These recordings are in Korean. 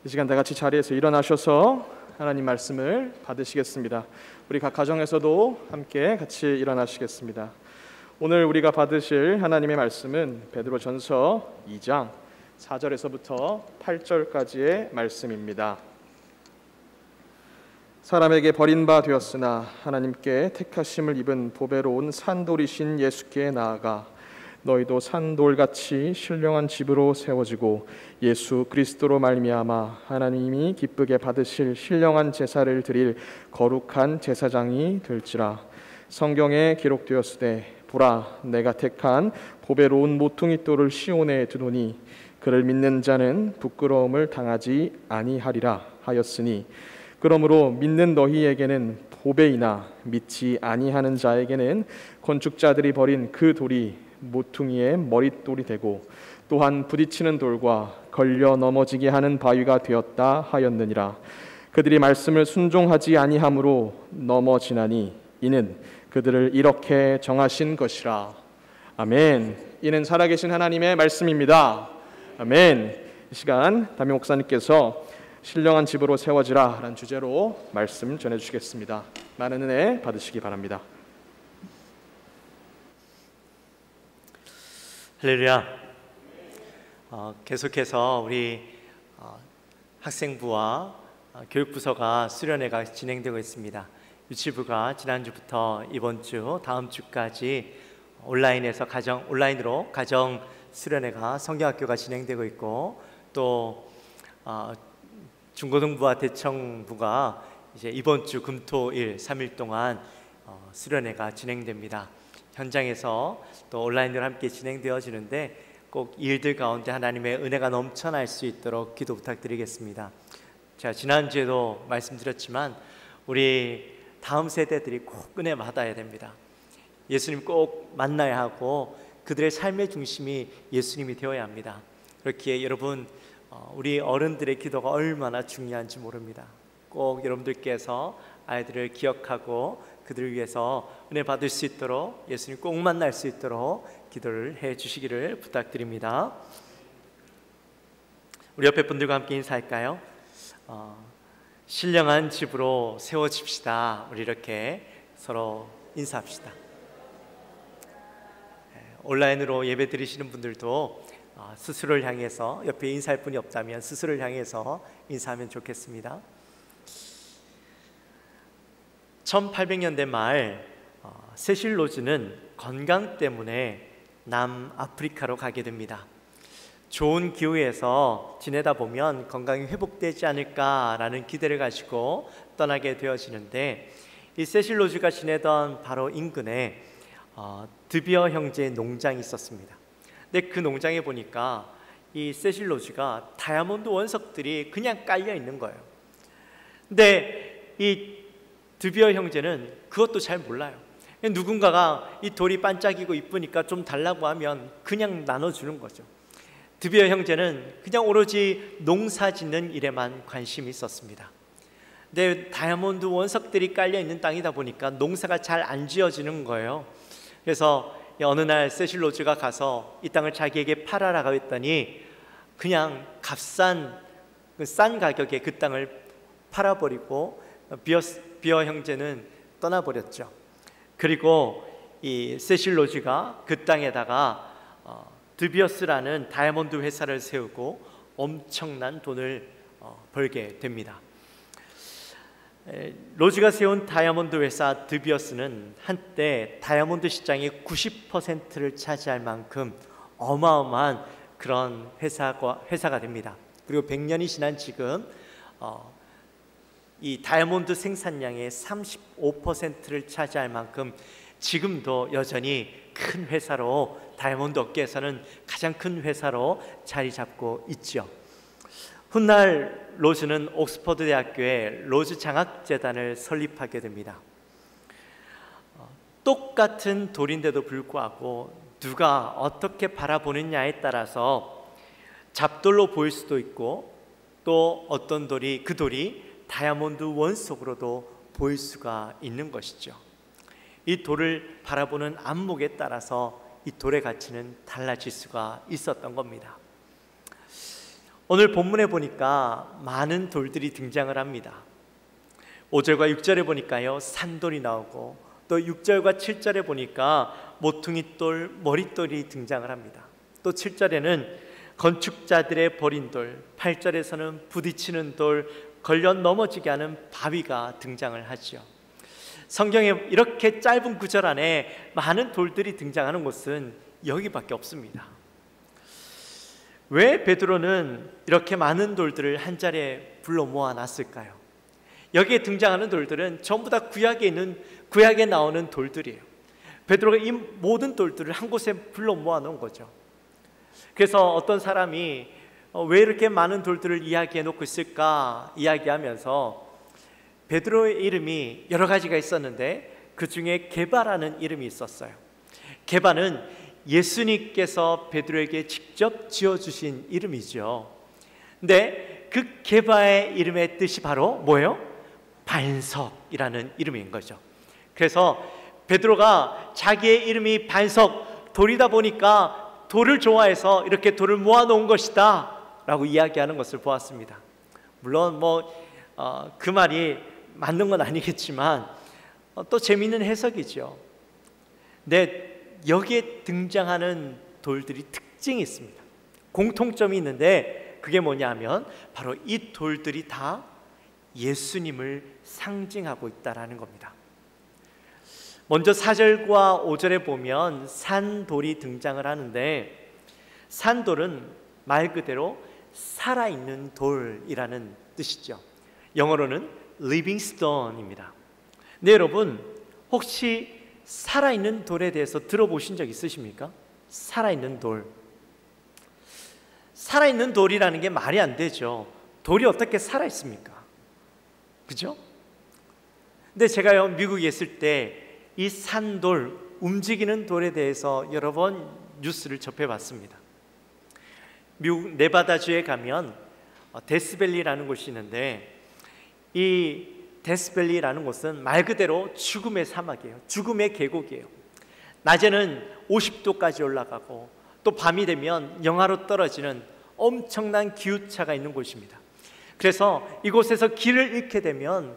이 시간 다 같이 자리에서 일어나셔서 하나님 말씀을 받으시겠습니다. 우리 각 가정에서도 함께 같이 일어나시겠습니다. 오늘 우리가 받으실 하나님의 말씀은 베드로전서 2장 4절에서부터 8절까지의 말씀입니다. 사람에게 버림바 되었으나 하나님께 택하심을 입은 보배로운 산돌이신 예수께 나아가 너희도 산돌같이 신령한 집으로 세워지고 예수 그리스도로 말미암아 하나님이 기쁘게 받으실 신령한 제사를 드릴 거룩한 제사장이 될지라. 성경에 기록되었으되 보라, 내가 택한 보배로운 모퉁이 돌을 시온에 두노니 그를 믿는 자는 부끄러움을 당하지 아니하리라 하였으니, 그러므로 믿는 너희에게는 보배이나 믿지 아니하는 자에게는 건축자들이 버린 그 돌이 모퉁이의 머릿돌이 되고 또한 부딪히는 돌과 걸려 넘어지게 하는 바위가 되었다 하였느니라. 그들이 말씀을 순종하지 아니함으로 넘어지나니 이는 그들을 이렇게 정하신 것이라. 아멘. 이는 살아계신 하나님의 말씀입니다. 아멘. 이 시간 담임 목사님께서 신령한 집으로 세워지라 라는 주제로 말씀 전해주시겠습니다. 많은 은혜 받으시기 바랍니다. 할렐루야. 계속해서 우리 학생부와 교육부서가 수련회가 진행되고 있습니다. 유치부가 지난주부터 이번 주 다음 주까지 온라인으로 가정 수련회가 성경학교가 진행되고 있고, 또 중고등부와 대청부가 이제 이번 주 금토일 3일 동안 수련회가 진행됩니다. 현장에서 또 온라인으로 함께 진행되어지는데 꼭 이 일들 가운데 하나님의 은혜가 넘쳐날 수 있도록 기도 부탁드리겠습니다. 제가 지난주에도 말씀드렸지만 우리 다음 세대들이 꼭 은혜 받아야 됩니다. 예수님 꼭 만나야 하고 그들의 삶의 중심이 예수님이 되어야 합니다. 그렇기에 여러분, 우리 어른들의 기도가 얼마나 중요한지 모릅니다. 꼭 여러분들께서 아이들을 기억하고 그들을 위해서 은혜 받을 수 있도록, 예수님 꼭 만날 수 있도록 기도를 해 주시기를 부탁드립니다. 우리 옆에 분들과 함께 인사할까요? 신령한 집으로 세워집시다. 우리 이렇게 서로 인사합시다. 온라인으로 예배 드리시는 분들도 스스로를 향해서, 옆에 인사할 분이 없다면 스스로를 향해서 인사하면 좋겠습니다. 1800년대 말 세실 로즈는 건강 때문에 남아프리카로 가게 됩니다. 좋은 기후에서 지내다 보면 건강이 회복되지 않을까라는 기대를 가지고 떠나게 되어지는데, 이 세실 로즈가 지내던 바로 인근에 드비어 형제의 농장이 있었습니다. 근데 그 농장에 보니까 이 세실 로즈가 다이아몬드 원석들이 그냥 깔려 있는 거예요. 근데 이 드비어 형제는 그것도 잘 몰라요. 누군가가 이 돌이 반짝이고 이쁘니까 좀 달라고 하면 그냥 나눠주는 거죠. 드비어 형제는 그냥 오로지 농사 짓는 일에만 관심이 있었습니다. 근데 다이아몬드 원석들이 깔려 있는 땅이다 보니까 농사가 잘 안 지어지는 거예요. 그래서 어느 날 세실 로즈가 가서 이 땅을 자기에게 팔아라고 했더니 그냥 싼 가격에 그 땅을 팔아버리고 비어 형제는 떠나버렸죠. 그리고 이 세실 로즈가 그 땅에다가 드비어스라는 다이아몬드 회사를 세우고 엄청난 돈을 벌게 됩니다. 로즈가 세운 다이아몬드 회사 드비어스는 한때 다이아몬드 시장의 90%를 차지할 만큼 어마어마한 그런 회사가 됩니다. 그리고 100년이 지난 지금 이 다이아몬드 생산량의 35%를 차지할 만큼 지금도 여전히 큰 회사로, 다이아몬드 업계에서는 가장 큰 회사로 자리 잡고 있죠. 훗날 로즈는 옥스퍼드 대학교에 로즈 장학재단을 설립하게 됩니다. 똑같은 돌인데도 불구하고 누가 어떻게 바라보느냐에 따라서 잡돌로 보일 수도 있고, 또 어떤 돌이, 그 돌이 다이아몬드 원석으로도 보일 수가 있는 것이죠. 이 돌을 바라보는 안목에 따라서 이 돌의 가치는 달라질 수가 있었던 겁니다. 오늘 본문에 보니까 많은 돌들이 등장을 합니다. 5절과 6절에 보니까요, 산돌이 나오고, 또 6절과 7절에 보니까 모퉁이돌, 머릿돌이 등장을 합니다. 또 7절에는 건축자들의 버린 돌, 8절에서는 부딪히는 돌, 걸려 넘어지게 하는 바위가 등장을 하죠. 성경에 이렇게 짧은 구절 안에 많은 돌들이 등장하는 곳은 여기밖에 없습니다. 왜 베드로는 이렇게 많은 돌들을 한 자리에 불러 모아놨을까요? 여기에 등장하는 돌들은 전부 다 구약에 나오는 돌들이에요. 베드로가 이 모든 돌들을 한 곳에 불러 모아놓은 거죠. 그래서 어떤 사람이 왜 이렇게 많은 돌들을 이야기해 놓고 있을까 이야기하면서 베드로의 이름이 여러 가지가 있었는데 그 중에 게바라는 이름이 있었어요. 게바는 예수님께서 베드로에게 직접 지어주신 이름이죠. 근데 그 게바의 이름의 뜻이 바로 뭐예요? 반석이라는 이름인 거죠. 그래서 베드로가 자기의 이름이 반석, 돌이다 보니까 돌을 좋아해서 이렇게 돌을 모아놓은 것이다 라고 이야기하는 것을 보았습니다. 물론 그 말이 맞는 건 아니겠지만 또 재미있는 해석이죠. 근데 여기에 등장하는 돌들이 특징이 있습니다. 공통점이 있는데 그게 뭐냐면 바로 이 돌들이 다 예수님을 상징하고 있다는 겁니다. 먼저 4절과 5절에 보면 산돌이 등장을 하는데, 산돌은 말 그대로 살아있는 돌이라는 뜻이죠. 영어로는 living stone입니다. 네, 여러분 혹시 살아있는 돌에 대해서 들어보신 적 있으십니까? 살아있는 돌. 살아있는 돌이라는 게 말이 안 되죠. 돌이 어떻게 살아있습니까? 그죠? 근데 제가요, 미국에 있을 때 이 산돌, 움직이는 돌에 대해서 여러 번 뉴스를 접해봤습니다. 미국 네바다주에 가면 데스밸리라는 곳이 있는데, 이 데스밸리라는 곳은 말 그대로 죽음의 사막이에요. 죽음의 계곡이에요. 낮에는 50도까지 올라가고 또 밤이 되면 영하로 떨어지는 엄청난 기후차가 있는 곳입니다. 그래서 이곳에서 길을 잃게 되면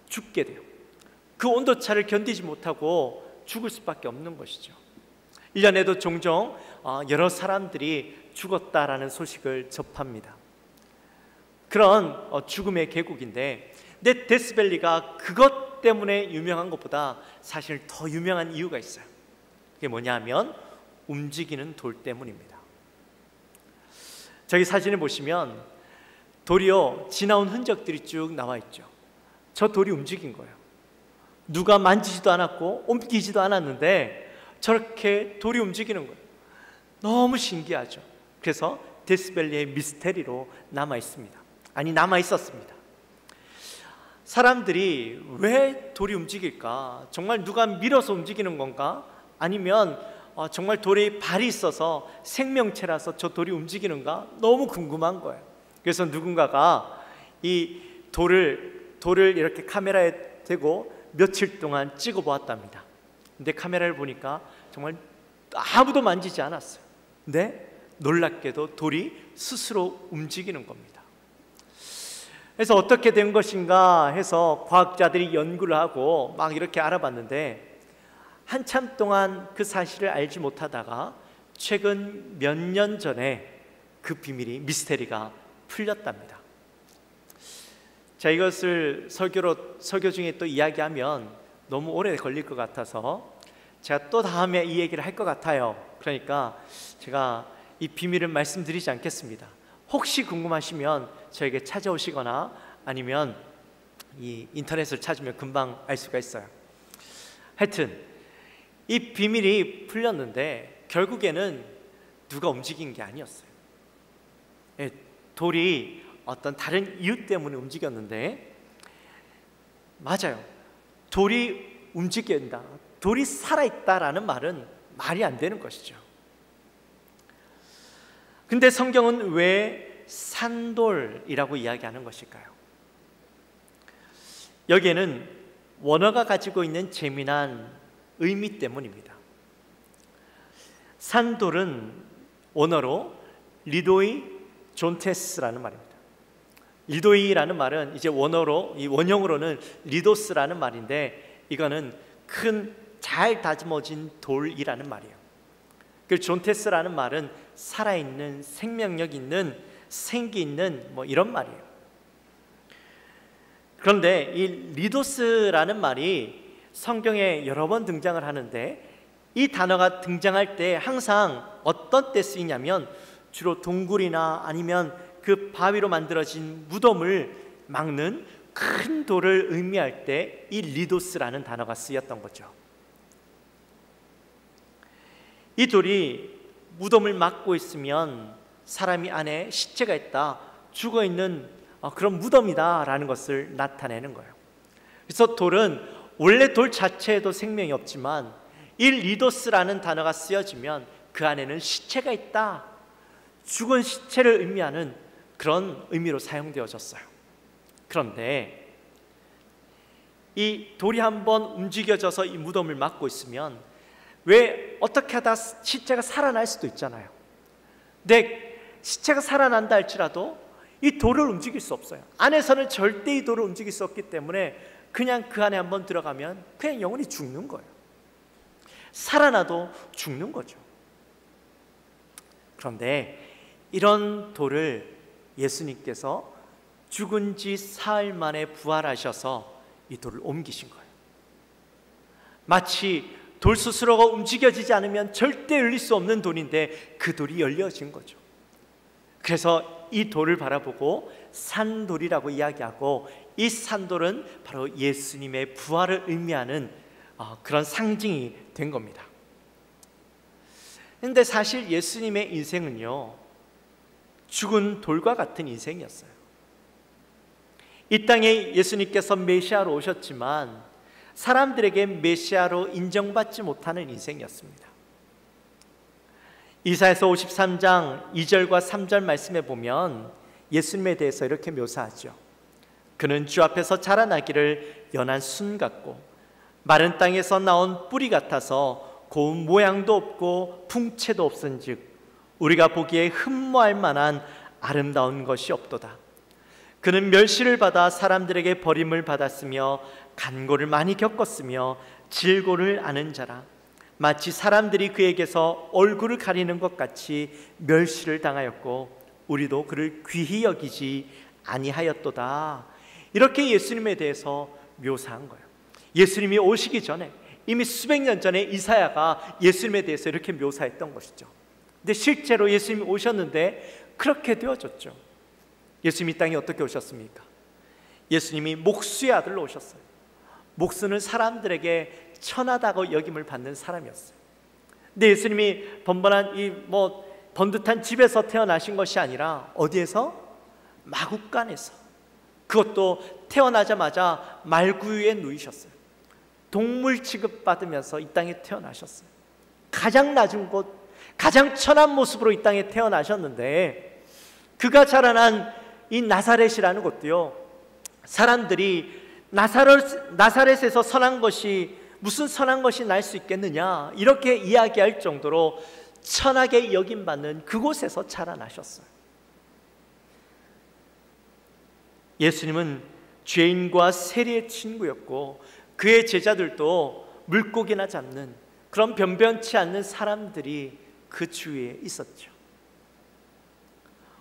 죽게 돼요. 그 온도차를 견디지 못하고 죽을 수밖에 없는 것이죠. 1년에도 종종 여러 사람들이 죽었다라는 소식을 접합니다. 그런 죽음의 계곡인데, 근데 데스밸리가 그것 때문에 유명한 것보다 사실 더 유명한 이유가 있어요. 그게 뭐냐 하면 움직이는 돌 때문입니다. 저기 사진을 보시면 돌이요, 지나온 흔적들이 쭉 나와 있죠. 저 돌이 움직인 거예요. 누가 만지지도 않았고 옮기지도 않았는데 저렇게 돌이 움직이는 거예요. 너무 신기하죠. 그래서 데스밸리의 미스테리로 남아 있습니다. 남아 있었습니다. 사람들이 왜 돌이 움직일까? 정말 누가 밀어서 움직이는 건가? 아니면 정말 돌에 발이 있어서 생명체라서 저 돌이 움직이는가? 너무 궁금한 거예요. 그래서 누군가가 이 돌을 이렇게 카메라에 대고 며칠 동안 찍어 보았답니다. 근데 카메라를 보니까 정말 아무도 만지지 않았어요. 근데 놀랍게도 돌이 스스로 움직이는 겁니다. 그래서 어떻게 된 것인가 해서 과학자들이 연구를 하고 막 이렇게 알아봤는데, 한참 동안 그 사실을 알지 못하다가 최근 몇 년 전에 그 비밀이, 미스테리가 풀렸답니다. 자, 이것을 설교 중에 또 이야기하면 너무 오래 걸릴 것 같아서 제가 또 다음에 이 얘기를 할 것 같아요. 그러니까 제가 이 비밀을 말씀드리지 않겠습니다. 혹시 궁금하시면 저에게 찾아오시거나 아니면 이 인터넷을 찾으면 금방 알 수가 있어요. 하여튼 이 비밀이 풀렸는데 결국에는 누가 움직인 게 아니었어요. 돌이 어떤 다른 이유 때문에 움직였는데, 맞아요. 돌이 움직인다, 돌이 살아있다라는 말은 말이 안 되는 것이죠. 근데 성경은 왜 산돌이라고 이야기하는 것일까요? 여기에는 원어가 가지고 있는 재미난 의미 때문입니다. 산돌은 원어로 리도이 존테스라는 말입니다. 리도이라는 말은 이제 원형으로는 리도스라는 말인데, 이거는 큰 잘 다듬어진 돌이라는 말이에요. 그 존테스라는 말은 살아있는, 생명력 있는, 생기 있는 뭐 이런 말이에요. 그런데 이 리도스라는 말이 성경에 여러 번 등장을 하는데, 이 단어가 등장할 때 항상 어떤 때 쓰이냐면 주로 동굴이나 아니면 그 바위로 만들어진 무덤을 막는 큰 돌을 의미할 때 이 리도스라는 단어가 쓰였던 거죠. 이 돌이 무덤을 막고 있으면 사람이 안에 시체가 있다, 죽어있는 그런 무덤이다 라는 것을 나타내는 거예요. 그래서 돌은 원래 돌 자체에도 생명이 없지만 이 리도스라는 단어가 쓰여지면 그 안에는 시체가 있다, 죽은 시체를 의미하는 그런 의미로 사용되어졌어요. 그런데 이 돌이 한번 움직여져서 이 무덤을 막고 있으면 왜 어떻게 하다 시체가 살아날 수도 있잖아요. 근데 시체가 살아난다 할지라도 이 돌을 움직일 수 없어요. 안에서는 절대 이 돌을 움직일 수 없기 때문에 그냥 그 안에 한번 들어가면 그냥 영원히 죽는 거예요. 살아나도 죽는 거죠. 그런데 이런 돌을 예수님께서 죽은 지 사흘 만에 부활하셔서 이 돌을 옮기신 거예요. 마치 돌 스스로가 움직여지지 않으면 절대 열릴 수 없는 돌인데 그 돌이 열려진 거죠. 그래서 이 돌을 바라보고 산돌이라고 이야기하고, 이 산돌은 바로 예수님의 부활을 의미하는 그런 상징이 된 겁니다. 그런데 사실 예수님의 인생은요, 죽은 돌과 같은 인생이었어요. 이 땅에 예수님께서 메시아로 오셨지만 사람들에게 메시아로 인정받지 못하는 인생이었습니다. 이사야서 53장 2절과 3절 말씀에 보면 예수님에 대해서 이렇게 묘사하죠. 그는 주 앞에서 자라나기를 연한 순 같고 마른 땅에서 나온 뿌리 같아서 고운 모양도 없고 풍채도 없은즉 우리가 보기에 흠모할 만한 아름다운 것이 없도다. 그는 멸시를 받아 사람들에게 버림을 받았으며 간고를 많이 겪었으며 질고를 아는 자라. 마치 사람들이 그에게서 얼굴을 가리는 것 같이 멸시를 당하였고 우리도 그를 귀히 여기지 아니하였도다. 이렇게 예수님에 대해서 묘사한 거예요. 예수님이 오시기 전에 이미 수백 년 전에 이사야가 예수님에 대해서 이렇게 묘사했던 것이죠. 근데 실제로 예수님이 오셨는데 그렇게 되어졌죠. 예수님이 이 땅에 어떻게 오셨습니까? 예수님이 목수의 아들로 오셨어요. 목수는 사람들에게 천하다고 여김을 받는 사람이었어요. 근데 예수님이 번듯한 집에서 태어나신 것이 아니라 어디에서? 마구간에서. 그것도 태어나자마자 말구유에 누이셨어요. 동물 취급받으면서 이 땅에 태어나셨어요. 가장 낮은 곳, 가장 천한 모습으로 이 땅에 태어나셨는데, 그가 자라난 이 나사렛이라는 곳도요, 사람들이 나사렛에서 선한 것이 무슨 선한 것이 날 수 있겠느냐 이렇게 이야기할 정도로 천하게 여김받는 그곳에서 자라나셨어요. 예수님은 죄인과 세리의 친구였고 그의 제자들도 물고기나 잡는 그런 변변치 않는 사람들이 그 주위에 있었죠.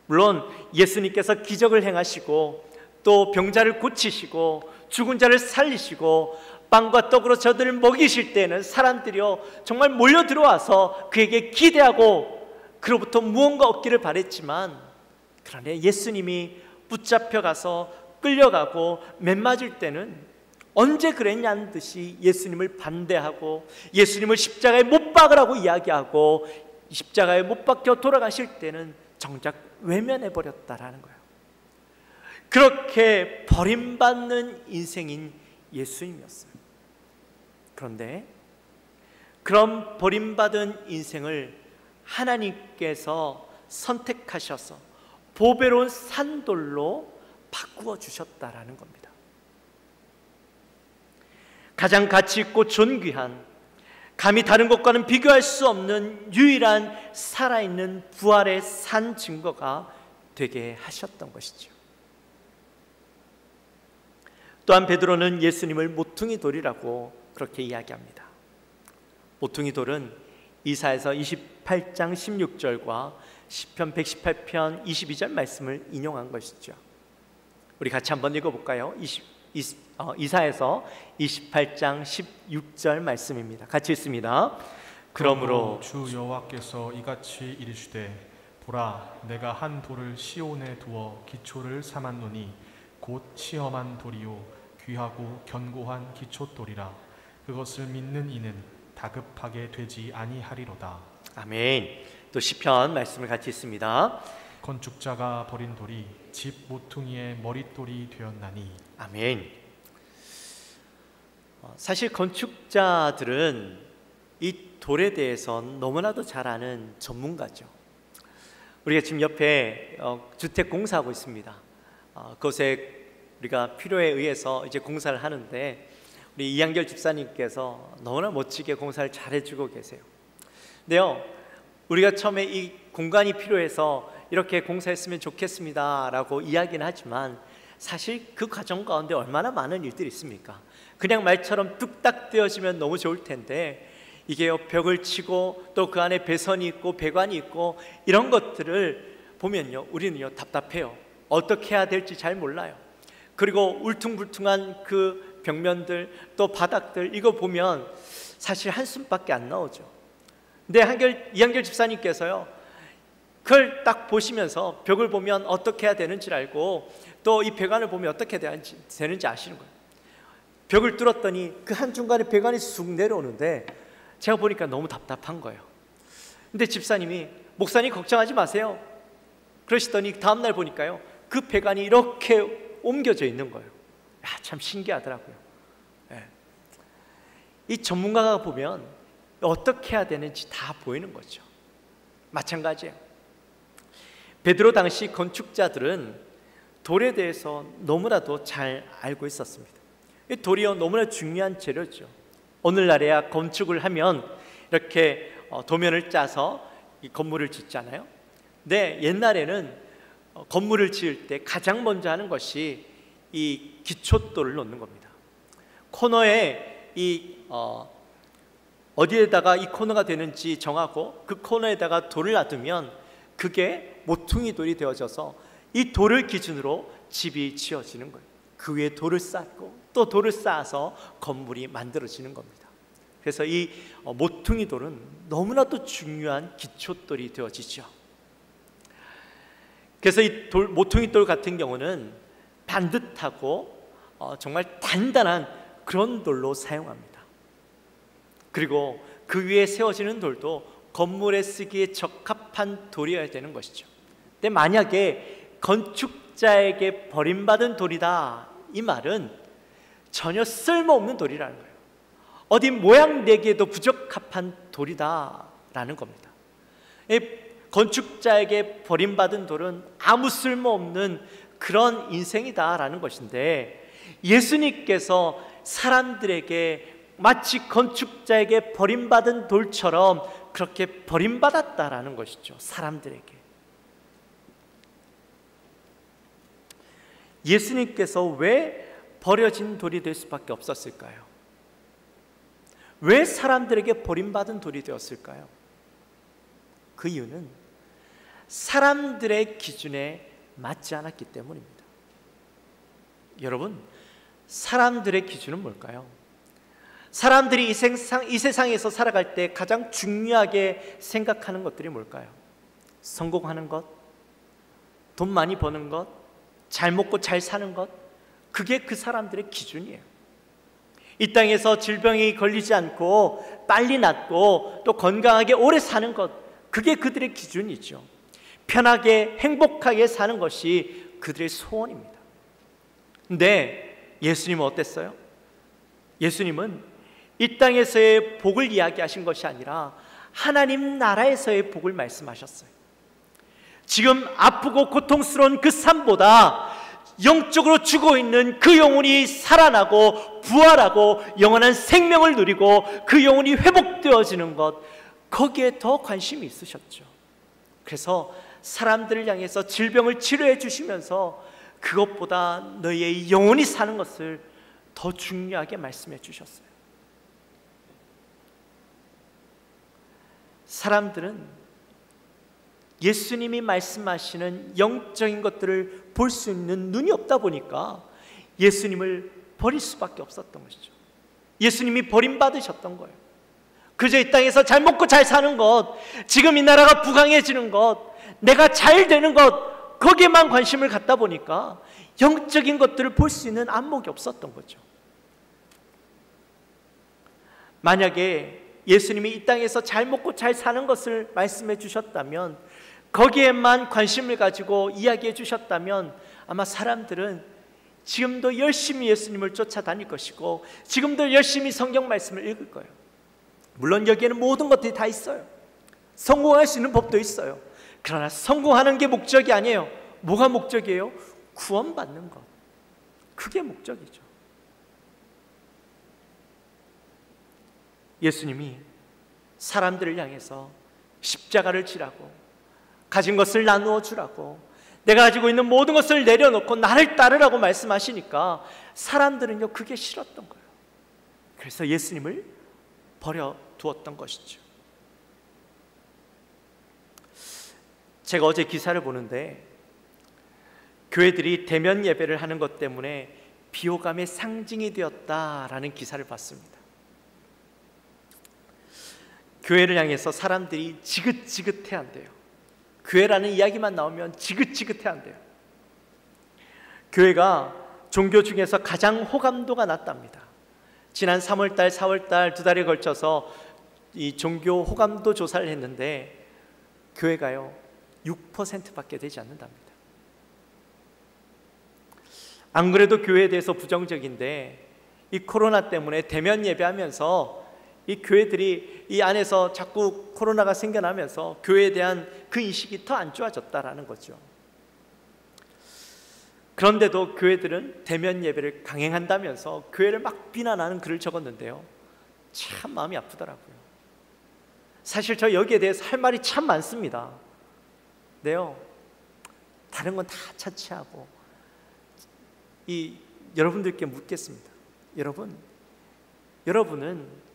물론 예수님께서 기적을 행하시고 또 병자를 고치시고 죽은 자를 살리시고 빵과 떡으로 저들을 먹이실 때는 사람들이요 정말 몰려 들어와서 그에게 기대하고 그로부터 무언가 얻기를 바랬지만, 그런데 예수님이 붙잡혀 가서 끌려가고 맨맞을 때는 언제 그랬냐는 듯이 예수님을 반대하고 예수님을 십자가에 못 박으라고 이야기하고 십자가에 못 박혀 돌아가실 때는 정작 외면해 버렸다라는 거예요. 그렇게 버림받는 인생인 예수님이었어요. 그런데 그런 버림받은 인생을 하나님께서 선택하셔서 보배로운 산돌로 바꾸어 주셨다라는 겁니다. 가장 가치 있고 존귀한, 감히 다른 것과는 비교할 수 없는 유일한 살아있는 부활의 산 증거가 되게 하셨던 것이죠. 또한 베드로는 예수님을 모퉁이 돌이라고 그렇게 이야기합니다. 모퉁이 돌은 이사야서 28장 16절과 시편 118편 22절 말씀을 인용한 것이죠. 우리 같이 한번 읽어볼까요? 이사야서 28장 16절 말씀입니다. 같이 읽습니다. 그러므로 주 여호와께서 이같이 이르시되 보라 내가 한 돌을 시온에 두어 기초를 삼았노니 곧 시험한 돌이요 귀하고 견고한 기초돌이라 그것을 믿는 이는 다급하게 되지 아니하리로다. 아멘. 또 시편 말씀을 같이 읽습니다. 건축자가 버린 돌이 집 모퉁이의 머릿돌이 되었나니. 아멘. 사실 건축자들은 이 돌에 대해서 너무나도 잘 아는 전문가죠. 우리가 지금 옆에 주택 공사하고 있습니다. 그것에 우리가 필요에 의해서 이제 공사를 하는데 우리 이한결 집사님께서 너무나 멋지게 공사를 잘 해주고 계세요. 근데요, 우리가 처음에 이 공간이 필요해서 이렇게 공사했으면 좋겠습니다 라고 이야기는 하지만 사실 그 과정 가운데 얼마나 많은 일들이 있습니까? 그냥 말처럼 뚝딱 떼어지면 너무 좋을 텐데 이게요, 벽을 치고 또 그 안에 배선이 있고 배관이 있고 이런 것들을 보면요, 우리는요 답답해요. 어떻게 해야 될지 잘 몰라요. 그리고 울퉁불퉁한 그 벽면들 또 바닥들 이거 보면 사실 한숨밖에 안 나오죠. 근데 이한결 집사님께서요 그걸 딱 보시면서 벽을 보면 어떻게 해야 되는지 알고 또 이 배관을 보면 어떻게 되는지 아시는 거예요. 벽을 뚫었더니 그 한중간에 배관이 쑥 내려오는데 제가 보니까 너무 답답한 거예요. 근데 집사님이 목사님 걱정하지 마세요 그러시더니 다음날 보니까요 그 배관이 이렇게 옮겨져 있는 거예요. 참 신기하더라고요. 이 전문가가 보면 어떻게 해야 되는지 다 보이는 거죠. 마찬가지예요. 베드로 당시 건축자들은 돌에 대해서 너무나도 잘 알고 있었습니다. 이 돌이요 너무나 중요한 재료죠. 오늘날에야 건축을 하면 이렇게 도면을 짜서 이 건물을 짓잖아요. 근데 옛날에는 건물을 지을 때 가장 먼저 하는 것이 이 기초돌을 놓는 겁니다. 코너에 어디에다가 이 코너가 되는지 정하고 그 코너에다가 돌을 놔두면 그게 모퉁이 돌이 되어져서 이 돌을 기준으로 집이 지어지는 거예요. 그 위에 돌을 쌓고 또 돌을 쌓아서 건물이 만들어지는 겁니다. 그래서 이 모퉁이 돌은 너무나도 중요한 기초돌이 되어지죠. 그래서 이 모퉁이 돌 같은 경우는 반듯하고 정말 단단한 그런 돌로 사용합니다. 그리고 그 위에 세워지는 돌도 건물에 쓰기에 적합한 돌이어야 되는 것이죠. 근데 만약에 건축자에게 버림받은 돌이다 이 말은 전혀 쓸모없는 돌이라는 거예요. 어디 모양 내기에도 부적합한 돌이다라는 겁니다. 건축자에게 버림받은 돌은 아무 쓸모없는 그런 인생이다라는 것인데 예수님께서 사람들에게 마치 건축자에게 버림받은 돌처럼 그렇게 버림받았다라는 것이죠. 사람들에게. 예수님께서 왜 버려진 돌이 될 수밖에 없었을까요? 왜 사람들에게 버림받은 돌이 되었을까요? 그 이유는 사람들의 기준에 맞지 않았기 때문입니다. 여러분, 사람들의 기준은 뭘까요? 사람들이 이 세상에서 살아갈 때 가장 중요하게 생각하는 것들이 뭘까요? 성공하는 것, 돈 많이 버는 것, 잘 먹고 잘 사는 것, 그게 그 사람들의 기준이에요. 이 땅에서 질병이 걸리지 않고 빨리 낫고 또 건강하게 오래 사는 것, 그게 그들의 기준이죠. 편하게 행복하게 사는 것이 그들의 소원입니다. 근데 예수님은 어땠어요? 예수님은 이 땅에서의 복을 이야기하신 것이 아니라 하나님 나라에서의 복을 말씀하셨어요. 지금 아프고 고통스러운 그 삶보다 영적으로 죽어 있는 그 영혼이 살아나고 부활하고 영원한 생명을 누리고 그 영혼이 회복되어지는 것, 거기에 더 관심이 있으셨죠. 그래서 사람들을 향해서 질병을 치료해 주시면서 그것보다 너희의 영혼이 사는 것을 더 중요하게 말씀해 주셨어요. 사람들은 예수님이 말씀하시는 영적인 것들을 볼 수 있는 눈이 없다 보니까 예수님을 버릴 수밖에 없었던 것이죠. 예수님이 버림받으셨던 거예요. 그저 이 땅에서 잘 먹고 잘 사는 것, 지금 이 나라가 부강해지는 것, 내가 잘 되는 것, 거기에만 관심을 갖다 보니까 영적인 것들을 볼 수 있는 안목이 없었던 거죠. 만약에 예수님이 이 땅에서 잘 먹고 잘 사는 것을 말씀해 주셨다면, 거기에만 관심을 가지고 이야기해 주셨다면 아마 사람들은 지금도 열심히 예수님을 쫓아다닐 것이고 지금도 열심히 성경 말씀을 읽을 거예요. 물론 여기에는 모든 것들이 다 있어요. 성공할 수 있는 법도 있어요. 그러나 성공하는 게 목적이 아니에요. 뭐가 목적이에요? 구원받는 것. 그게 목적이죠. 예수님이 사람들을 향해서 십자가를 지라고, 가진 것을 나누어 주라고, 내가 가지고 있는 모든 것을 내려놓고 나를 따르라고 말씀하시니까 사람들은요, 그게 싫었던 거예요. 그래서 예수님을 버려두었던 것이죠. 제가 어제 기사를 보는데 교회들이 대면 예배를 하는 것 때문에 비호감의 상징이 되었다라는 기사를 봤습니다. 교회를 향해서 사람들이 지긋지긋해한대요. 교회라는 이야기만 나오면 지긋지긋해한대요. 교회가 종교 중에서 가장 호감도가 낮답니다. 지난 3월달, 4월달 두 달에 걸쳐서 이 종교 호감도 조사를 했는데 교회가요 6%밖에 되지 않는답니다. 안 그래도 교회에 대해서 부정적인데 이 코로나 때문에 대면 예배하면서 이 교회들이 이 안에서 자꾸 코로나가 생겨나면서 교회에 대한 그 인식이 더 안 좋아졌다라는 거죠. 그런데도 교회들은 대면 예배를 강행한다면서 교회를 막 비난하는 글을 적었는데요, 참 마음이 아프더라고요. 사실 저 여기에 대해서 할 말이 참 많습니다. 네요, 다른 건 다 차치하고 여러분들께 묻겠습니다. 여러분은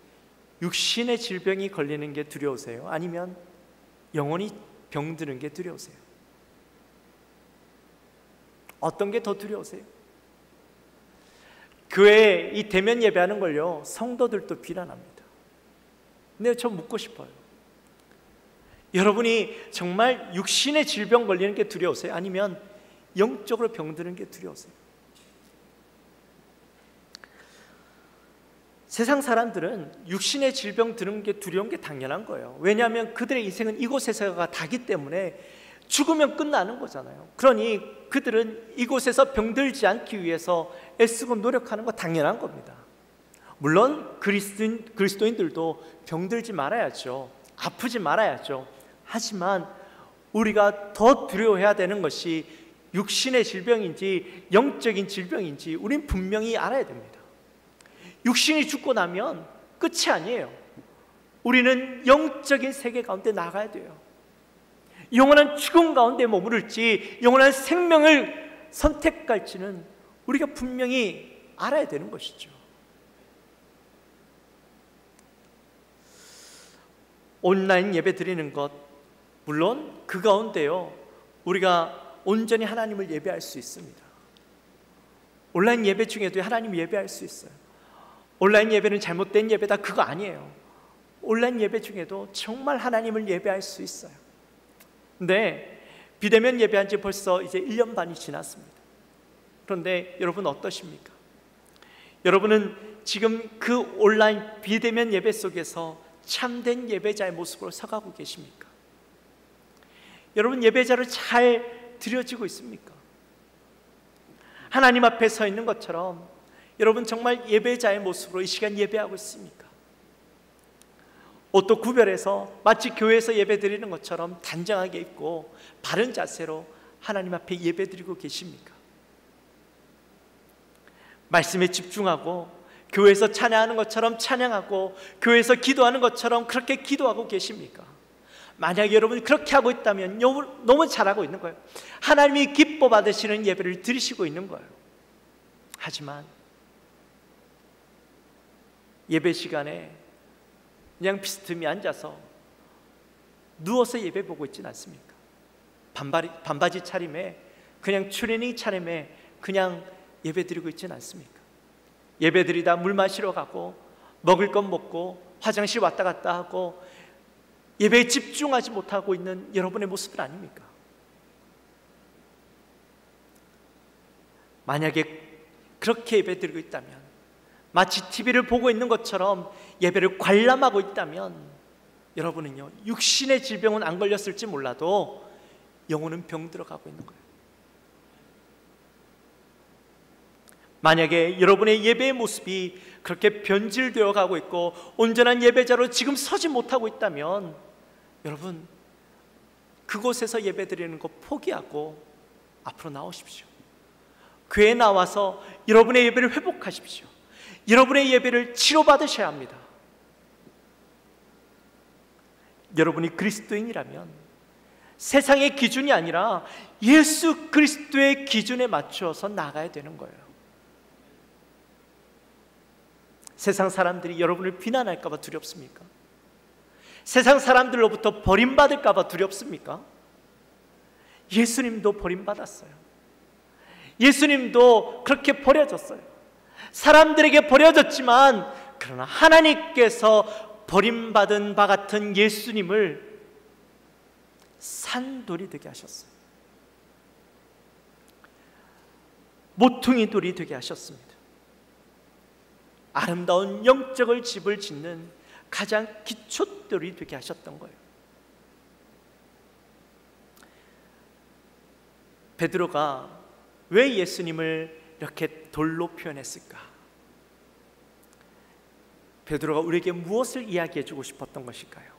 육신의 질병이 걸리는 게 두려우세요? 아니면 영혼이 병드는 게 두려우세요? 어떤 게 더 두려우세요? 교회에 이 대면 예배하는 걸요 성도들도 비난합니다. 근데 저 묻고 싶어요. 여러분이 정말 육신의 질병 걸리는 게 두려우세요? 아니면 영적으로 병드는 게 두려우세요? 세상 사람들은 육신의 질병 드는 게 두려운 게 당연한 거예요. 왜냐하면 그들의 인생은 이곳에서가 다기 때문에 죽으면 끝나는 거잖아요. 그러니 그들은 이곳에서 병들지 않기 위해서 애쓰고 노력하는 거 당연한 겁니다. 물론 그리스도인들도 병들지 말아야죠. 아프지 말아야죠. 하지만 우리가 더 두려워해야 되는 것이 육신의 질병인지 영적인 질병인지 우린 분명히 알아야 됩니다. 육신이 죽고 나면 끝이 아니에요. 우리는 영적인 세계 가운데 나가야 돼요. 영원한 죽음 가운데 머무를지 영원한 생명을 선택할지는 우리가 분명히 알아야 되는 것이죠. 온라인 예배 드리는 것, 물론 그 가운데요 우리가 온전히 하나님을 예배할 수 있습니다. 온라인 예배 중에도 하나님 예배할 수 있어요. 온라인 예배는 잘못된 예배다, 그거 아니에요. 온라인 예배 중에도 정말 하나님을 예배할 수 있어요. 근데 비대면 예배한 지 벌써 이제 1년 반이 지났습니다. 그런데 여러분 어떠십니까? 여러분은 지금 그 온라인 비대면 예배 속에서 참된 예배자의 모습으로 서가고 계십니까? 여러분 예배자를 잘 드려지고 있습니까? 하나님 앞에 서 있는 것처럼 여러분 정말 예배자의 모습으로 이 시간 예배하고 있습니까? 옷도 구별해서 마치 교회에서 예배드리는 것처럼 단정하게 입고 바른 자세로 하나님 앞에 예배드리고 계십니까? 말씀에 집중하고 교회에서 찬양하는 것처럼 찬양하고 교회에서 기도하는 것처럼 그렇게 기도하고 계십니까? 만약 여러분이 그렇게 하고 있다면 너무 잘하고 있는 거예요. 하나님이 기뻐 받으시는 예배를 드리시고 있는 거예요. 하지만 예배 시간에 그냥 비스듬히 앉아서 누워서 예배 보고 있지는 않습니까? 반바지 차림에, 그냥 추리닝 차림에 그냥 예배 드리고 있지는 않습니까? 예배 드리다 물 마시러 가고 먹을 것 먹고 화장실 왔다 갔다 하고 예배에 집중하지 못하고 있는 여러분의 모습은 아닙니까? 만약에 그렇게 예배 드리고 있다면, 마치 TV를 보고 있는 것처럼 예배를 관람하고 있다면 여러분은요, 육신의 질병은 안 걸렸을지 몰라도 영혼은 병들어가고 있는 거예요. 만약에 여러분의 예배의 모습이 그렇게 변질되어 가고 있고 온전한 예배자로 지금 서지 못하고 있다면 여러분, 그곳에서 예배 드리는 거 포기하고 앞으로 나오십시오. 교회에 나와서 여러분의 예배를 회복하십시오. 여러분의 예배를 치료받으셔야 합니다. 여러분이 그리스도인이라면 세상의 기준이 아니라 예수 그리스도의 기준에 맞추어서 나가야 되는 거예요. 세상 사람들이 여러분을 비난할까 봐 두렵습니까? 세상 사람들로부터 버림받을까 봐 두렵습니까? 예수님도 버림받았어요. 예수님도 그렇게 버려졌어요. 사람들에게 버려졌지만 그러나 하나님께서 버림받은 바 같은 예수님을 산돌이 되게 하셨어요. 모퉁이 돌이 되게 하셨습니다. 아름다운 영적을 집을 짓는 가장 기초돌이 되게 하셨던 거예요. 베드로가 왜 예수님을 이렇게 돌로 표현했을까? 베드로가 우리에게 무엇을 이야기해 주고 싶었던 것일까요?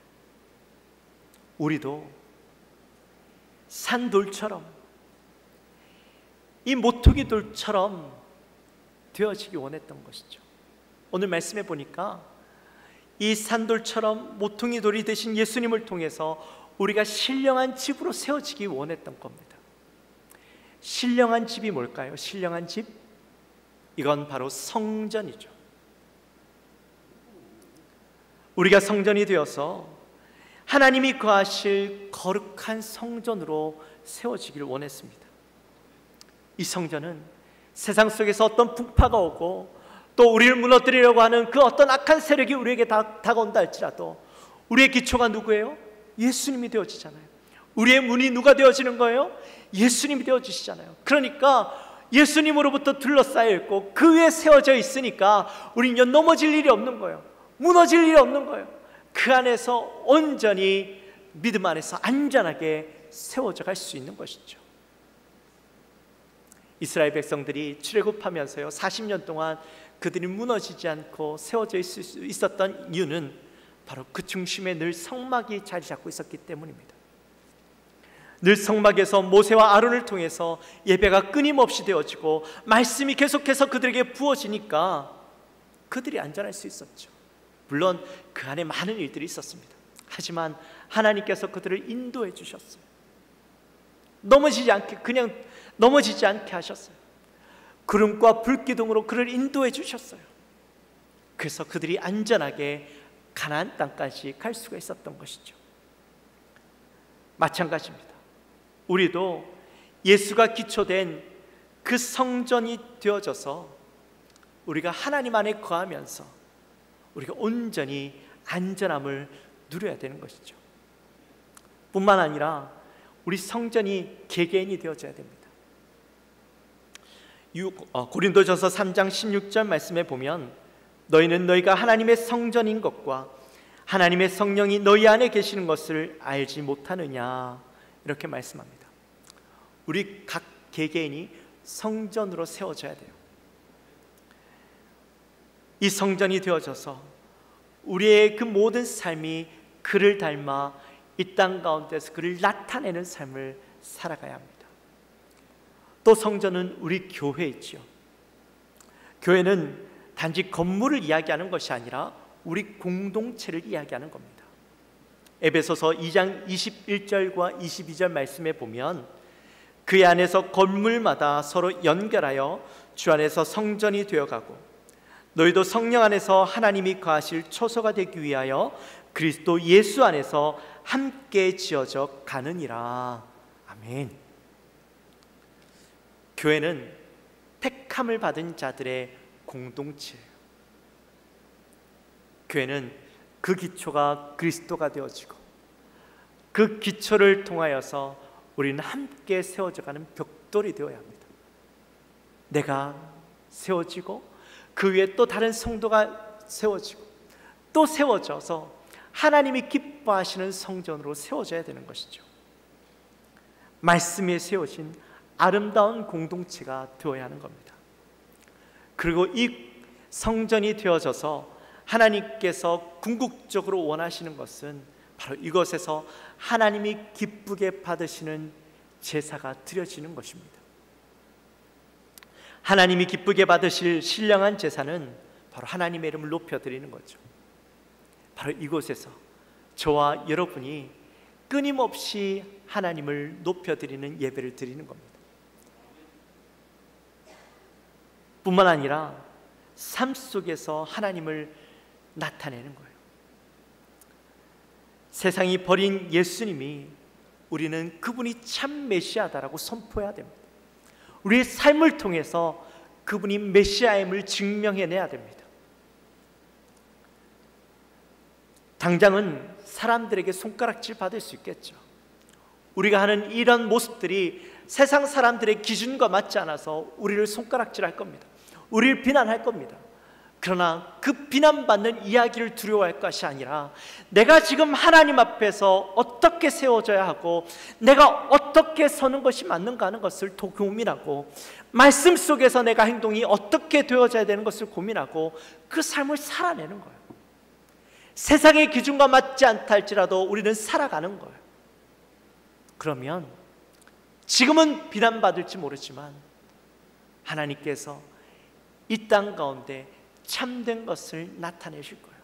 우리도 산돌처럼, 이 모퉁이 돌처럼 되어지기 원했던 것이죠. 오늘 말씀해 보니까 이 산돌처럼 모퉁이 돌이 되신 예수님을 통해서 우리가 신령한 집으로 세워지기 원했던 겁니다. 신령한 집이 뭘까요? 신령한 집? 이건 바로 성전이죠. 우리가 성전이 되어서 하나님이 거하실 거룩한 성전으로 세워지기를 원했습니다. 이 성전은 세상 속에서 어떤 풍파가 오고 또 우리를 무너뜨리려고 하는 그 어떤 악한 세력이 우리에게 다가온다 할지라도 우리의 기초가 누구예요? 예수님이 되어지잖아요. 우리의 문이 누가 되어지는 거예요? 예수님이 되어지시잖아요. 그러니까 예수님으로부터 둘러싸여 있고 그 위에 세워져 있으니까 우리는 넘어질 일이 없는 거예요. 무너질 일이 없는 거예요. 그 안에서 온전히 믿음 안에서 안전하게 세워져 갈 수 있는 것이죠. 이스라엘 백성들이 출애굽하면서요 40년 동안 그들이 무너지지 않고 세워져 있을 수 있었던 이유는 바로 그 중심에 늘 성막이 자리 잡고 있었기 때문입니다. 늘 성막에서 모세와 아론을 통해서 예배가 끊임없이 되어지고 말씀이 계속해서 그들에게 부어지니까 그들이 안전할 수 있었죠. 물론 그 안에 많은 일들이 있었습니다. 하지만 하나님께서 그들을 인도해 주셨어요. 넘어지지 않게 하셨어요. 구름과 불기둥으로 그를 인도해 주셨어요. 그래서 그들이 안전하게 가나안 땅까지 갈 수가 있었던 것이죠. 마찬가지입니다. 우리도 예수가 기초된 그 성전이 되어져서 우리가 하나님 안에 거하면서 우리가 온전히 안전함을 누려야 되는 것이죠. 뿐만 아니라 우리 성전이 개개인이 되어져야 됩니다. 고린도전서 3장 16절 말씀에 보면 너희는 너희가 하나님의 성전인 것과 하나님의 성령이 너희 안에 계시는 것을 알지 못하느냐 이렇게 말씀합니다. 우리 각 개개인이 성전으로 세워져야 돼요. 이 성전이 되어져서 우리의 그 모든 삶이 그를 닮아 이 땅 가운데서 그를 나타내는 삶을 살아가야 합니다. 또 성전은 우리 교회이지요. 교회는 단지 건물을 이야기하는 것이 아니라 우리 공동체를 이야기하는 겁니다. 에베소서 2장 21절과 22절 말씀에 보면 그 안에서 건물마다 서로 연결하여 주 안에서 성전이 되어가고 너희도 성령 안에서 하나님이 거하실 초소가 되기 위하여 그리스도 예수 안에서 함께 지어져 가느니라. 아멘. 교회는 택함을 받은 자들의 공동체예요. 교회는 그 기초가 그리스도가 되어지고 그 기초를 통하여서 우리는 함께 세워져가는 벽돌이 되어야 합니다. 내가 세워지고 그 위에 또 다른 성도가 세워지고 또 세워져서 하나님이 기뻐하시는 성전으로 세워져야 되는 것이죠. 말씀에 세워진 아름다운 공동체가 되어야 하는 겁니다. 그리고 이 성전이 되어져서 하나님께서 궁극적으로 원하시는 것은 바로 이것에서 하나님이 기쁘게 받으시는 제사가 드려지는 것입니다. 하나님이 기쁘게 받으실 신령한 제사는 바로 하나님의 이름을 높여드리는 거죠. 바로 이곳에서 저와 여러분이 끊임없이 하나님을 높여드리는 예배를 드리는 겁니다. 뿐만 아니라 삶 속에서 하나님을 나타내는 거예요. 세상이 버린 예수님이 우리는 그분이 참 메시아다라고 선포해야 됩니다. 우리의 삶을 통해서 그분이 메시아임을 증명해내야 됩니다. 당장은 사람들에게 손가락질 받을 수 있겠죠. 우리가 하는 이런 모습들이 세상 사람들의 기준과 맞지 않아서 우리를 손가락질할 겁니다. 우리를 비난할 겁니다. 그러나 그 비난받는 이야기를 두려워할 것이 아니라 내가 지금 하나님 앞에서 어떻게 세워져야 하고 내가 어떻게 서는 것이 맞는가 하는 것을 더 고민하고 말씀 속에서 내가 행동이 어떻게 되어져야 되는 것을 고민하고 그 삶을 살아내는 거예요. 세상의 기준과 맞지 않다 할지라도 우리는 살아가는 거예요. 그러면 지금은 비난받을지 모르지만 하나님께서 이 땅 가운데 참된 것을 나타내실 거예요.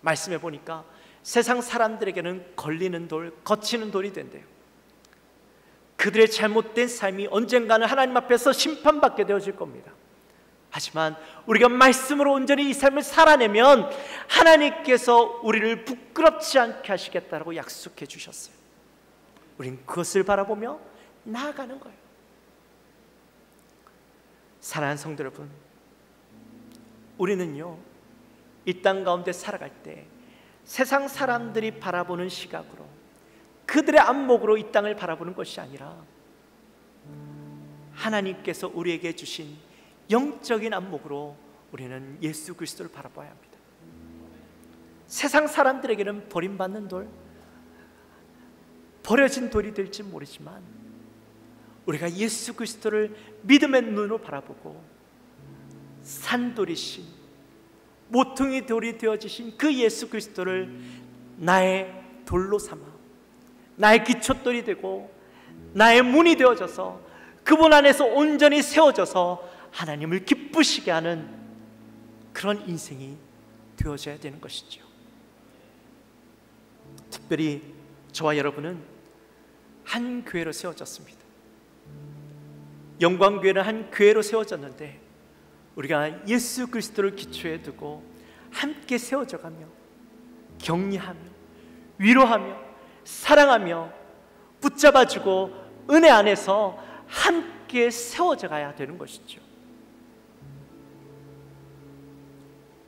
말씀해 보니까 세상 사람들에게는 걸리는 돌, 거치는 돌이 된대요. 그들의 잘못된 삶이 언젠가는 하나님 앞에서 심판받게 되어질 겁니다. 하지만 우리가 말씀으로 온전히 이 삶을 살아내면 하나님께서 우리를 부끄럽지 않게 하시겠다고 약속해 주셨어요. 우린 그것을 바라보며 나아가는 거예요. 사랑하는 성도 여러분, 우리는요 이 땅 가운데 살아갈 때 세상 사람들이 바라보는 시각으로 그들의 안목으로 이 땅을 바라보는 것이 아니라 하나님께서 우리에게 주신 영적인 안목으로 우리는 예수 그리스도를 바라봐야 합니다. 세상 사람들에게는 버림받는 돌, 버려진 돌이 될지 모르지만 우리가 예수 그리스도를 믿음의 눈으로 바라보고 산돌이신 모퉁이 돌이 되어지신 그 예수 그리스도를 나의 돌로 삼아 나의 기초돌이 되고 나의 문이 되어져서 그분 안에서 온전히 세워져서 하나님을 기쁘시게 하는 그런 인생이 되어져야 되는 것이죠. 특별히 저와 여러분은 한 교회로 세워졌습니다. 영광교회는 한 교회로 세워졌는데 우리가 예수 그리스도를 기초에 두고 함께 세워져가며 격려하며 위로하며 사랑하며 붙잡아주고 은혜 안에서 함께 세워져 가야 되는 것이죠.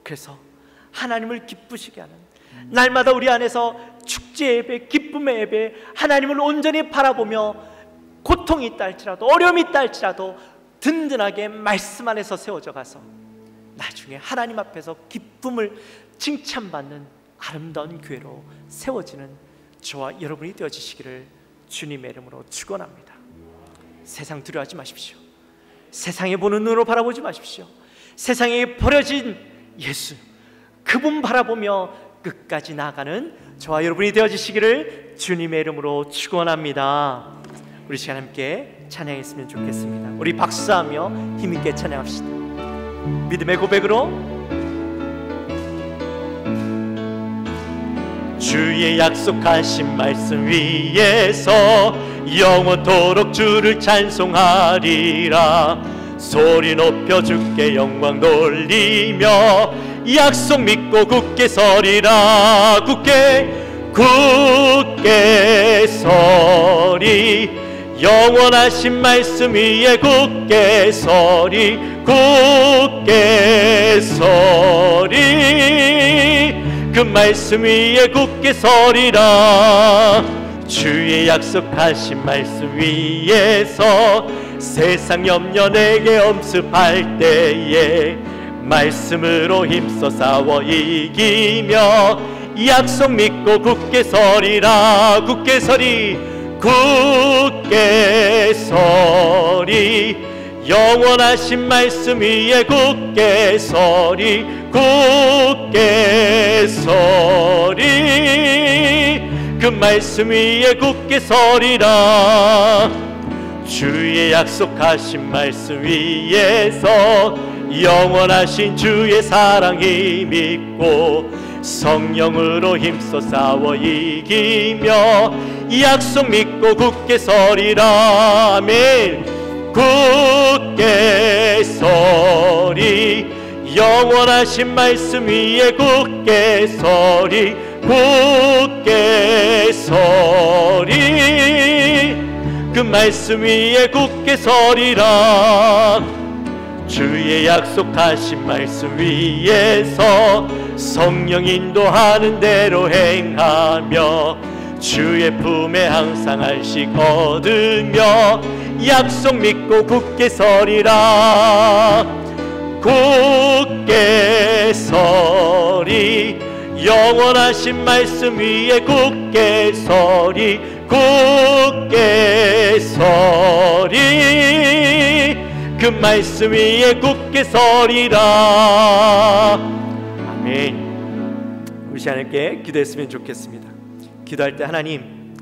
그래서 하나님을 기쁘시게 하는 날마다 우리 안에서 축제 예배, 기쁨의 예배, 하나님을 온전히 바라보며 고통이 있다 할지라도 어려움이 있다 할지라도 든든하게 말씀 안에서 세워져 가서 나중에 하나님 앞에서 기쁨을 칭찬받는 아름다운 교회로 세워지는 저와 여러분이 되어지시기를 주님의 이름으로 축원합니다. 세상 두려워하지 마십시오. 세상에 보는 눈으로 바라보지 마십시오. 세상에 버려진 예수, 그분 바라보며 끝까지 나아가는 저와 여러분이 되어지시기를 주님의 이름으로 축원합니다. 우리 시간 함께 찬양했으면 좋겠습니다. 우리 박수하며 힘있게 찬양합시다. 믿음의 고백으로 주의 약속하신 말씀 위에서 영원토록 주를 찬송하리라. 소리 높여 주께 영광 돌리며 약속 믿고 굳게 서리라. 굳게 서리. 영원하신 말씀 위에 굳게 서리. 굳게 서리. 그 말씀 위에 굳게 서리라. 주의 약속하신 말씀 위에서 세상 염려 내게 엄습할 때에 말씀으로 힘써 싸워 이기며 약속 믿고 굳게 서리라. 굳게 서리. 굳게 서리. 영원하신 말씀 위에 굳게 서리. 굳게 서리. 그 말씀 위에 굳게 서리라. 주의 약속하신 말씀 위에서 영원하신 주의 사랑이 믿고 성령으로 힘써 싸워 이기며 약속 믿고 굳게 서리라. 아멘. 굳게 서리. 영원하신 말씀 위에 굳게 서리. 굳게 서리. 그 말씀 위에 굳게 서리라. 주의 약속하신 말씀 위에서 성령 인도하는 대로 행하며 주의 품에 항상 안식 얻으며 약속 믿고 굳게 서리라. 굳게 서리. 영원하신 말씀 위에 굳게 서리. 굳게 서리. 그 말씀 위에 굳게 서리라. 아멘. 우리 하나님께 기도했으면 좋겠습니다. 기도할 때 하나님,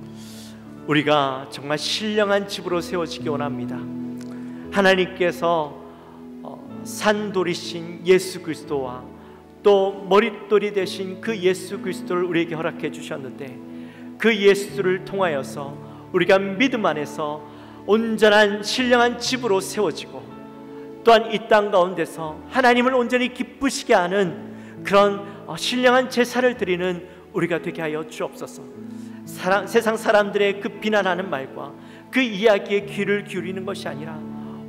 우리가 정말 신령한 집으로 세워지기 원합니다. 하나님께서 산돌이신 예수 그리스도와 또 머릿돌이 되신 그 예수 그리스도를 우리에게 허락해 주셨는데, 그 예수를 통하여서 우리가 믿음 안에서 온전한 신령한 집으로 세워지고 또한 이 땅 가운데서 하나님을 온전히 기쁘시게 하는 그런 신령한 제사를 드리는 우리가 되게 하여 주옵소서. 세상 사람들의 그 비난하는 말과 그 이야기에 귀를 기울이는 것이 아니라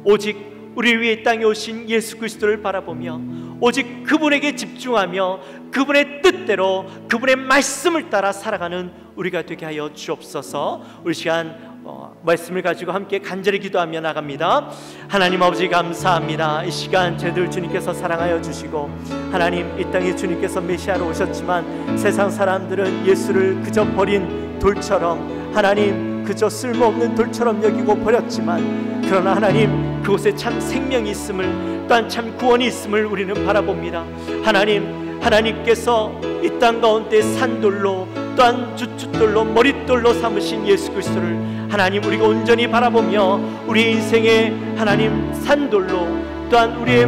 오직 우리 위에 땅에 오신 예수 그리스도를 바라보며 오직 그분에게 집중하며 그분의 뜻대로 그분의 말씀을 따라 살아가는 우리가 되게 하여 주옵소서. 우리 시간 말씀을 가지고 함께 간절히 기도하며 나갑니다. 하나님 아버지 감사합니다. 이 시간 저희들 주님께서 사랑하여 주시고 하나님, 이 땅에 주님께서 메시아로 오셨지만 세상 사람들은 예수를 그저 버린 돌처럼, 하나님 그저 쓸모없는 돌처럼 여기고 버렸지만, 그러나 하나님 그곳에 참 생명이 있음을, 또한 참 구원이 있음을 우리는 바라봅니다. 하나님께서 이 땅 가운데 산돌로 또한 주춧돌로 머릿돌로 삼으신 예수 그리스도를 하나님 우리가 온전히 바라보며 우리 인생의 하나님 산돌로 또한 우리의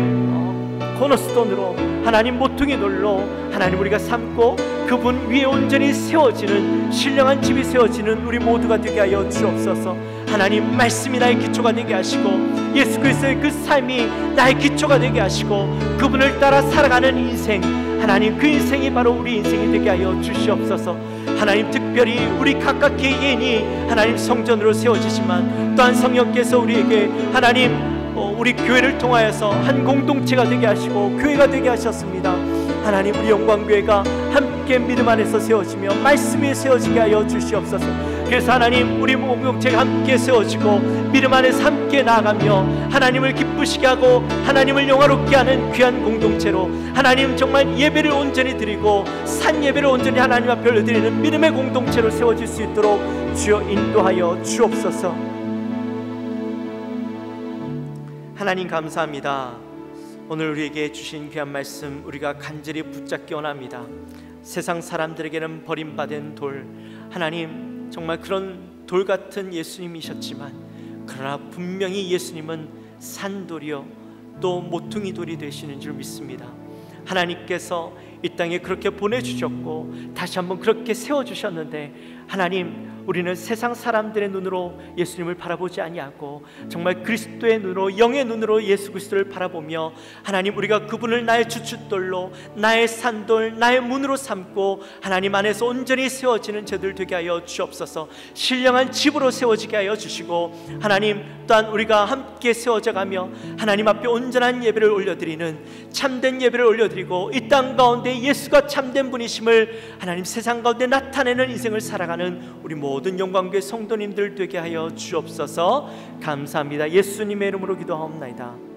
코너스톤으로 하나님 모퉁이 돌로 하나님 우리가 삼고 그분 위에 온전히 세워지는 신령한 집이 세워지는 우리 모두가 되게 하여 주옵소서. 하나님 말씀이 나의 기초가 되게 하시고 예수 그리스도의 그 삶이 나의 기초가 되게 하시고 그분을 따라 살아가는 인생, 하나님 그 인생이 바로 우리 인생이 되게 하여 주시옵소서. 하나님 특별히 우리 각각 개인이 하나님 성전으로 세워지지만 또한 성령께서 우리에게 하나님 우리 교회를 통하여서 한 공동체가 되게 하시고 교회가 되게 하셨습니다. 하나님 우리 영광교회가 함께 믿음 안에서 세워지며 말씀 위에 세워지게 하여 주시옵소서. 그래서 하나님 우리 공동체가 함께 세워지고 믿음 안에서 함께 나아가며 하나님을 기쁘시게 하고 하나님을 영화롭게 하는 귀한 공동체로 하나님 정말 예배를 온전히 드리고 산 예배를 온전히 하나님 앞에 올려드리는 믿음의 공동체로 세워질 수 있도록 주여 인도하여 주옵소서. 하나님 감사합니다. 오늘 우리에게 주신 귀한 말씀 우리가 간절히 붙잡기 원합니다. 세상 사람들에게는 버림받은 돌, 하나님 정말 그런 돌 같은 예수님이셨지만 그러나 분명히 예수님은 산돌이요 또 모퉁이 돌이 되시는 줄 믿습니다. 하나님께서 이 땅에 그렇게 보내주셨고 다시 한번 그렇게 세워주셨는데, 하나님, 우리는 세상 사람들의 눈으로 예수님을 바라보지 아니하고 정말 그리스도의 눈으로, 영의 눈으로 예수 그리스도를 바라보며, 하나님, 우리가 그분을 나의 주춧돌로, 나의 산돌, 나의 문으로 삼고 하나님 안에서 온전히 세워지는 저들 되게 하여 주옵소서. 신령한 집으로 세워지게 하여 주시고, 하나님, 또한 우리가 함께 세워져 가며 하나님 앞에 온전한 예배를 올려드리는, 참된 예배를 올려드리고 이 땅 가운데 예수가 참된 분이심을 하나님 세상 가운데 나타내는 인생을 살아가는 우리 모든 영광교회 성도님들 되게 하여 주옵소서. 감사합니다. 예수님의 이름으로 기도하옵나이다.